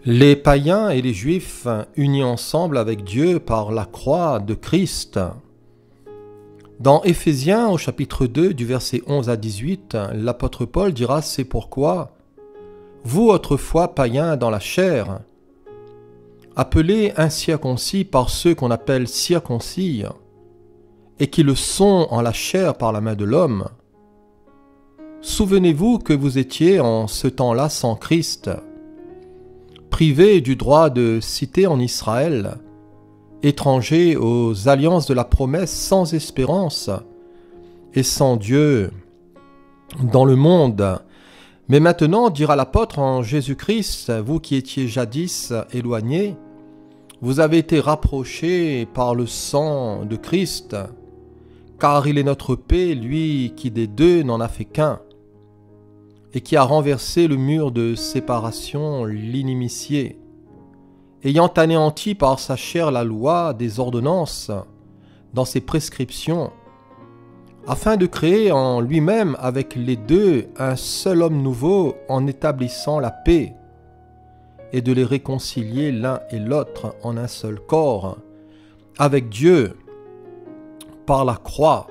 Les païens et les juifs unis ensemble avec Dieu par la croix de Christ. Dans Éphésiens au chapitre 2 du verset 11 à 18, l'apôtre Paul dira « C'est pourquoi, vous autrefois païens dans la chair, appelés incirconcis par ceux qu'on appelle circoncis, et qui le sont en la chair par la main de l'homme, souvenez-vous que vous étiez en ce temps-là sans Christ, privés du droit de cité en Israël, étrangers aux alliances de la promesse, sans espérance et sans Dieu dans le monde. Mais maintenant, dira l'apôtre, en Jésus-Christ, vous qui étiez jadis éloignés, vous avez été rapprochés par le sang de Christ, car il est notre paix, lui qui des deux n'en a fait qu'un, et qui a renversé le mur de séparation, l'inimitié, ayant anéanti par sa chair la loi des ordonnances dans ses prescriptions, afin de créer en lui-même avec les deux un seul homme nouveau en établissant la paix, et de les réconcilier l'un et l'autre en un seul corps, avec Dieu, par la croix,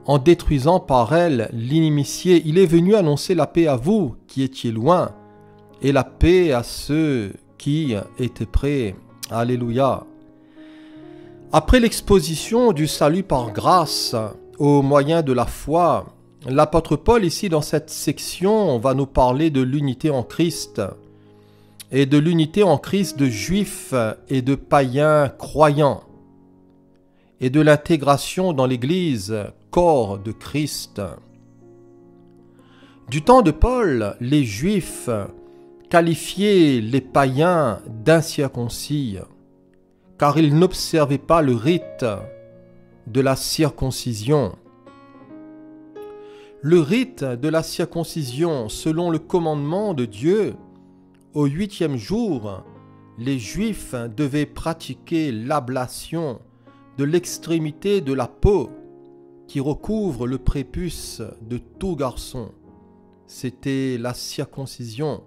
en détruisant par elle l'inimitié. Il est venu annoncer la paix à vous qui étiez loin, et la paix à ceux qui étaient près. Alléluia. Après l'exposition du salut par grâce au moyen de la foi, l'apôtre Paul ici dans cette section va nous parler de l'unité en Christ, et de l'unité en Christ de juifs et de païens croyants, et de l'intégration dans l'Église, corps de Christ. Du temps de Paul, les Juifs qualifiaient les païens d'incirconcis, car ils n'observaient pas le rite de la circoncision. Le rite de la circoncision, selon le commandement de Dieu, au 8e jour, les Juifs devaient pratiquer l'ablation de l'extrémité de la peau qui recouvre le prépuce de tout garçon. C'était la circoncision,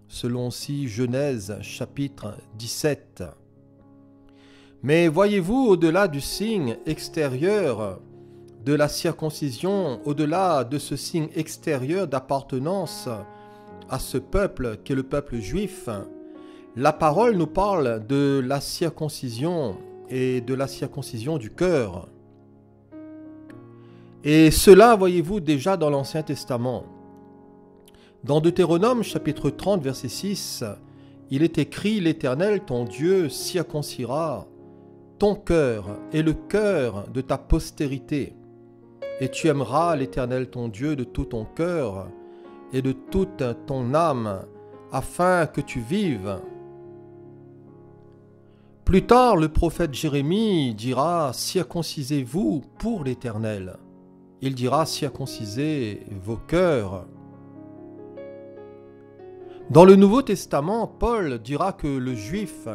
selon aussi Genèse chapitre 17. Mais voyez-vous, au-delà du signe extérieur de la circoncision, au-delà de ce signe extérieur d'appartenance à ce peuple qu'est le peuple juif, la parole nous parle de la circoncision et de la circoncision du cœur. Et cela, voyez-vous, déjà dans l'Ancien Testament. Dans Deutéronome, chapitre 30, verset 6, il est écrit « L'Éternel, ton Dieu, circoncira ton cœur et le cœur de ta postérité, et tu aimeras l'Éternel, ton Dieu, de tout ton cœur et de toute ton âme, afin que tu vives. » Plus tard, le prophète Jérémie dira « Circoncisez-vous pour l'Éternel ». Il dira « Circoncisez vos cœurs ». Dans le Nouveau Testament, Paul dira que le juif,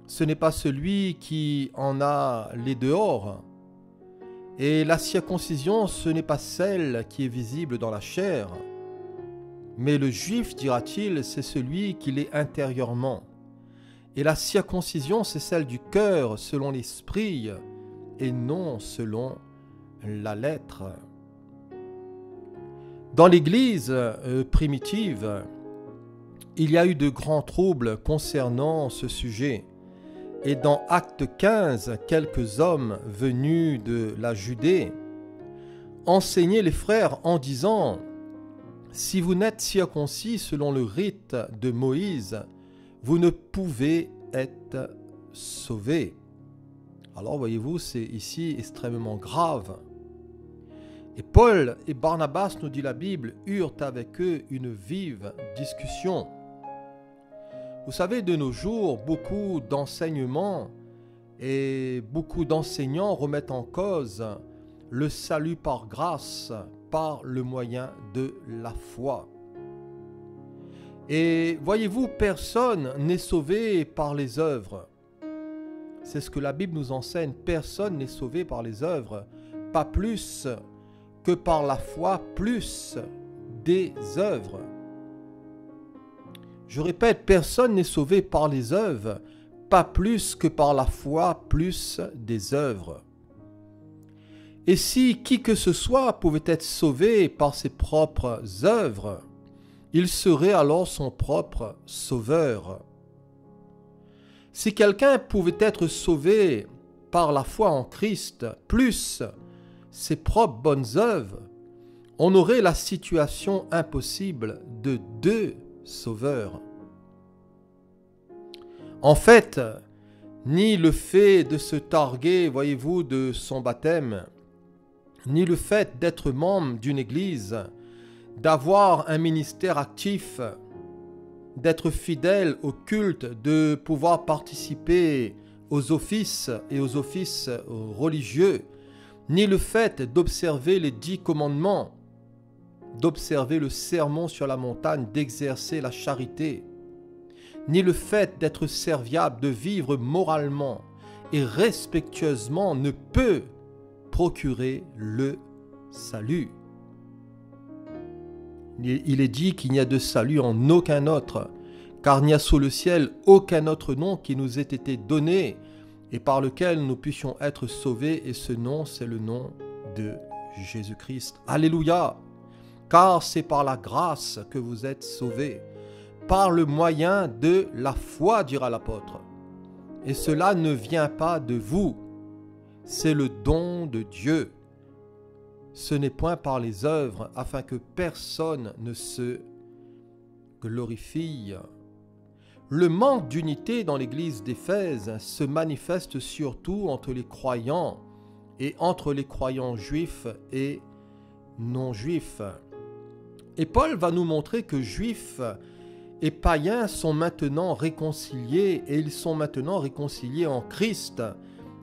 ce n'est pas celui qui en a les dehors, et la circoncision, ce n'est pas celle qui est visible dans la chair, mais le juif, dira-t-il, c'est celui qui l'est intérieurement. Et la circoncision, c'est celle du cœur selon l'esprit et non selon la lettre. Dans l'Église primitive, il y a eu de grands troubles concernant ce sujet. Et dans Acte 15, quelques hommes venus de la Judée enseignaient les frères en disant « Si vous n'êtes circoncis selon le rite de Moïse, vous ne pouvez être sauvés. » Alors voyez-vous, c'est ici extrêmement grave. Et Paul et Barnabas, nous dit la Bible, eurent avec eux une vive discussion. Vous savez, de nos jours, beaucoup d'enseignements et beaucoup d'enseignants remettent en cause le salut par grâce, par le moyen de la foi. Et voyez-vous, personne n'est sauvé par les œuvres. C'est ce que la Bible nous enseigne. Personne n'est sauvé par les œuvres, pas plus que par la foi, plus des œuvres. Je répète, personne n'est sauvé par les œuvres, pas plus que par la foi, plus des œuvres. Et si qui que ce soit pouvait être sauvé par ses propres œuvres, il serait alors son propre sauveur. Si quelqu'un pouvait être sauvé par la foi en Christ, plus ses propres bonnes œuvres, on aurait la situation impossible de deux sauveurs. En fait, ni le fait de se targuer, voyez-vous, de son baptême, ni le fait d'être membre d'une église, d'avoir un ministère actif, d'être fidèle au culte, de pouvoir participer aux offices et aux offices religieux, ni le fait d'observer les 10 commandements, d'observer le sermon sur la montagne, d'exercer la charité, ni le fait d'être serviable, de vivre moralement et respectueusement ne peut procurer le salut. Il est dit qu'il n'y a de salut en aucun autre, car il n'y a sous le ciel aucun autre nom qui nous ait été donné et par lequel nous puissions être sauvés, et ce nom, c'est le nom de Jésus-Christ. Alléluia! Car c'est par la grâce que vous êtes sauvés, par le moyen de la foi, dira l'apôtre. Et cela ne vient pas de vous, c'est le don de Dieu. Ce n'est point par les œuvres, afin que personne ne se glorifie. Le manque d'unité dans l'église d'Éphèse se manifeste surtout entre les croyants et entre les croyants juifs et non-juifs. Et Paul va nous montrer que juifs et païens sont maintenant réconciliés, et ils sont maintenant réconciliés en Christ,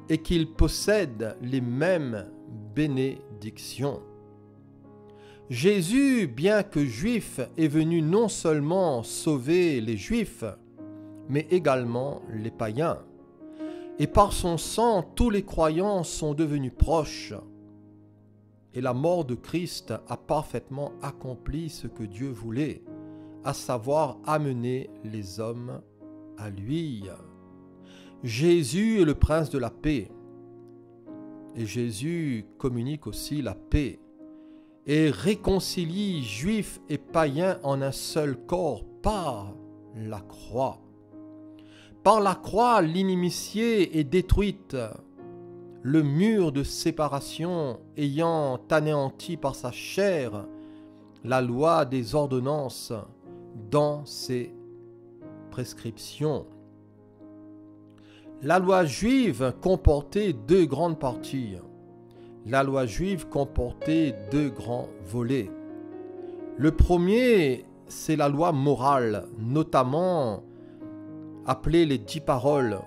et qu'ils possèdent les mêmes bénédictions. Jésus, bien que juif, est venu non seulement sauver les juifs, mais également les païens. Et par son sang, tous les croyants sont devenus proches. Et la mort de Christ a parfaitement accompli ce que Dieu voulait, à savoir amener les hommes à lui. Jésus est le prince de la paix. Et Jésus communique aussi la paix et réconcilie juifs et païens en un seul corps par la croix. Par la croix, l'inimitié est détruite, le mur de séparation ayant anéanti par sa chair la loi des ordonnances dans ses prescriptions. La loi juive comportait 2 grandes parties. La loi juive comportait 2 grands volets. Le premier, c'est la loi morale, notamment appelée les 10 paroles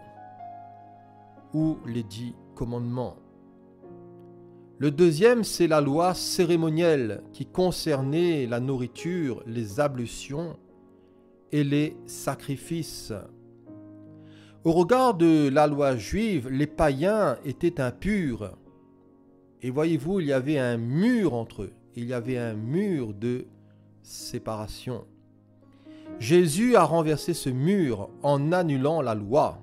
ou les 10 commandements. Le deuxième, c'est la loi cérémonielle qui concernait la nourriture, les ablutions et les sacrifices. Au regard de la loi juive, les païens étaient impurs. Et voyez-vous, il y avait un mur entre eux. Il y avait un mur de séparation. Jésus a renversé ce mur en annulant la loi.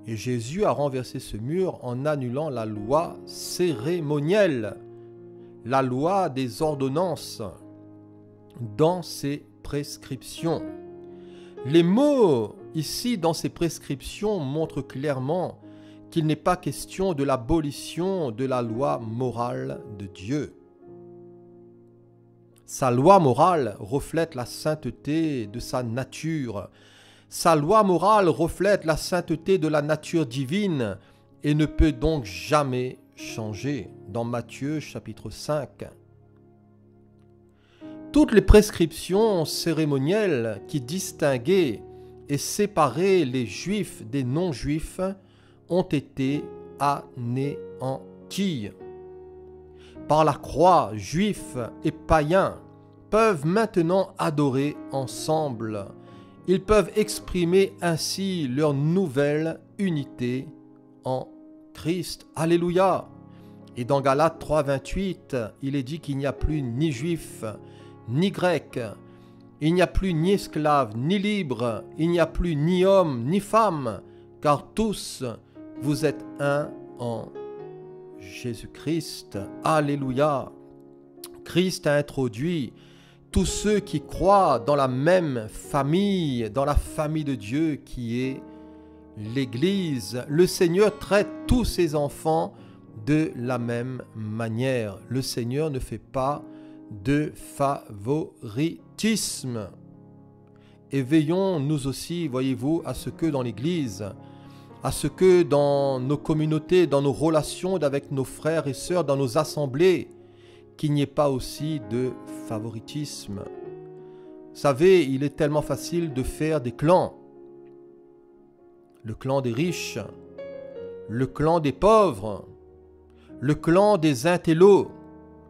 Et Jésus a renversé ce mur en annulant la loi cérémonielle, la loi des ordonnances, dans ses prescriptions. Les mots ici dans ces prescriptions montrent clairement qu'il n'est pas question de l'abolition de la loi morale de Dieu. Sa loi morale reflète la sainteté de sa nature. Sa loi morale reflète la sainteté de la nature divine et ne peut donc jamais changer. Dans Matthieu chapitre 5. Toutes les prescriptions cérémonielles qui distinguaient et séparaient les juifs des non-juifs ont été anéanties. Par la croix, juifs et païens peuvent maintenant adorer ensemble. Ils peuvent exprimer ainsi leur nouvelle unité en Christ. Alléluia! Et dans Galates 3, 28, il est dit qu'il n'y a plus ni juif, ni grec. Il n'y a plus ni esclave, ni libre, il n'y a plus ni homme, ni femme, car tous, vous êtes un en Jésus-Christ. Alléluia. Christ a introduit tous ceux qui croient dans la même famille, dans la famille de Dieu qui est l'Église. Le Seigneur traite tous ses enfants de la même manière. Le Seigneur ne fait pas de favoritisme. Et veillons nous aussi, voyez-vous, à ce que dans l'Église, à ce que dans nos communautés, dans nos relations avec nos frères et sœurs, dans nos assemblées, qu'il n'y ait pas aussi de favoritisme. Vous savez, il est tellement facile de faire des clans. Le clan des riches, le clan des pauvres, le clan des intellos,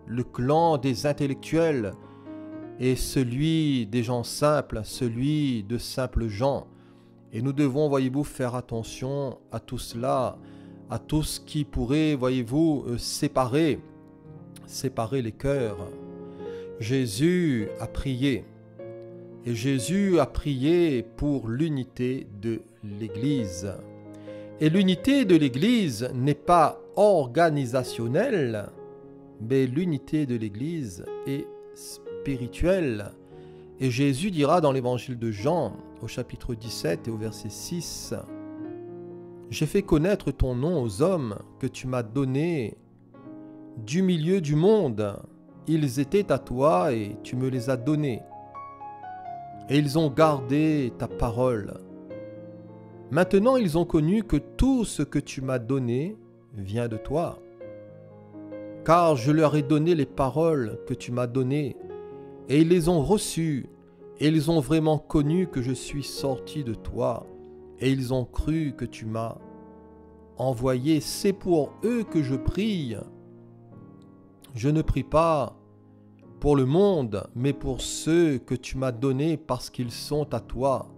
le clan des intellectuels et celui des gens simples, celui de simples gens. Et nous devons, voyez-vous, faire attention à tout cela, à tout ce qui pourrait, voyez-vous, séparer les cœurs. Jésus a prié. Et Jésus a prié pour l'unité de l'Église. Et l'unité de l'Église n'est pas organisationnelle, mais l'unité de l'Église est spirituelle. Et Jésus dira dans l'évangile de Jean, au chapitre 17 et au verset 6, « J'ai fait connaître ton nom aux hommes que tu m'as donnés du milieu du monde. Ils étaient à toi et tu me les as donnés. Et ils ont gardé ta parole. Maintenant ils ont connu que tout ce que tu m'as donné vient de toi. Car je leur ai donné les paroles que tu m'as données, et ils les ont reçues, et ils ont vraiment connu que je suis sorti de toi, et ils ont cru que tu m'as envoyé. C'est pour eux que je prie. Je ne prie pas pour le monde, mais pour ceux que tu m'as donnés parce qu'ils sont à toi.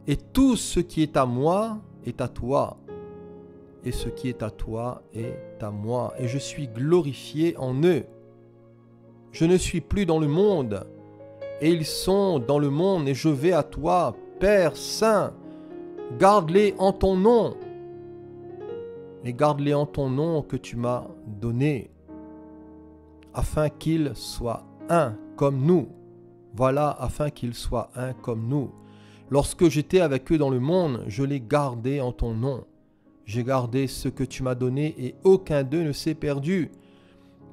Et tout ce qui est à moi est à toi, et ce qui est à toi est à moi, et je suis glorifié en eux. Je ne suis plus dans le monde, et ils sont dans le monde, et je vais à toi, Père Saint. Garde-les en ton nom, et garde-les en ton nom que tu m'as donné, afin qu'ils soient un comme nous. Voilà, afin qu'ils soient un comme nous. Lorsque j'étais avec eux dans le monde, je les gardais en ton nom. J'ai gardé ce que tu m'as donné, et aucun d'eux ne s'est perdu.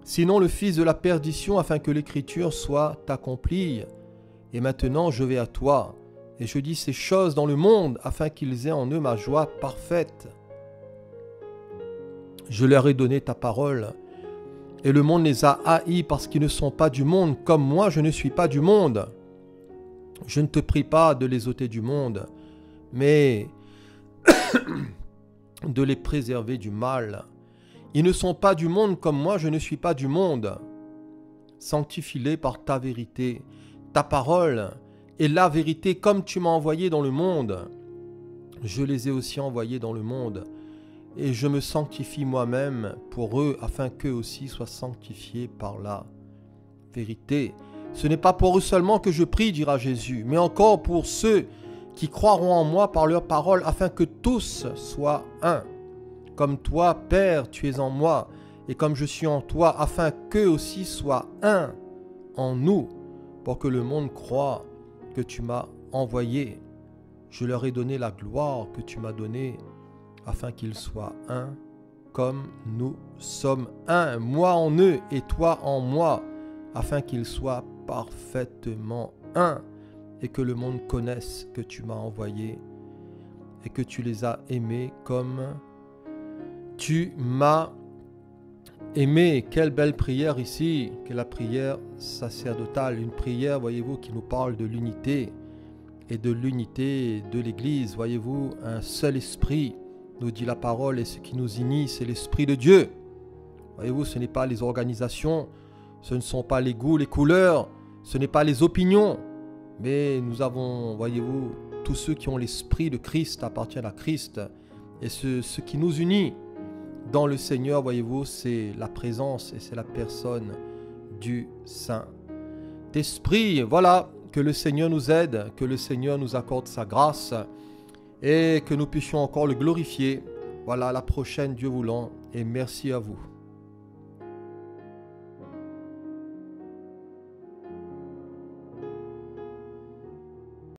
Sinon le fils de la perdition, afin que l'écriture soit accomplie. Et maintenant je vais à toi, et je dis ces choses dans le monde, afin qu'ils aient en eux ma joie parfaite. Je leur ai donné ta parole, et le monde les a haïs parce qu'ils ne sont pas du monde, comme moi je ne suis pas du monde. Je ne te prie pas de les ôter du monde, mais de les préserver du mal. Ils ne sont pas du monde comme moi je ne suis pas du monde. Sanctifie-les par ta vérité. Ta parole est la vérité, comme tu m'as envoyé dans le monde. Je les ai aussi envoyés dans le monde. Et je me sanctifie moi-même pour eux, afin qu'eux aussi soient sanctifiés par la vérité. Ce n'est pas pour eux seulement que je prie, dira Jésus, mais encore pour ceux qui croiront en moi par leur parole, afin que tous soient un. Comme toi, Père, tu es en moi, et comme je suis en toi, afin qu'eux aussi soient un en nous, pour que le monde croie que tu m'as envoyé. Je leur ai donné la gloire que tu m'as donnée, afin qu'ils soient un, comme nous sommes un, moi en eux et toi en moi, afin qu'ils soient parfaitement un, et que le monde connaisse que tu m'as envoyé, et que tu les as aimés comme tu m'as aimé. Quelle belle prière ici, que la prière sacerdotale, une prière, voyez-vous, qui nous parle de l'unité, et de l'unité de l'Église, voyez-vous, un seul esprit, nous dit la parole, et ce qui nous unit, c'est l'Esprit de Dieu. Voyez-vous, ce n'est pas les organisations, ce ne sont pas les goûts, les couleurs, ce n'est pas les opinions, mais nous avons, voyez-vous, tous ceux qui ont l'Esprit de Christ appartiennent à Christ. Et ce qui nous unit dans le Seigneur, voyez-vous, c'est la présence et c'est la personne du Saint-Esprit. Voilà, Que le Seigneur nous aide, que le Seigneur nous accorde sa grâce et que nous puissions encore le glorifier. Voilà, à la prochaine, Dieu voulant, et merci à vous.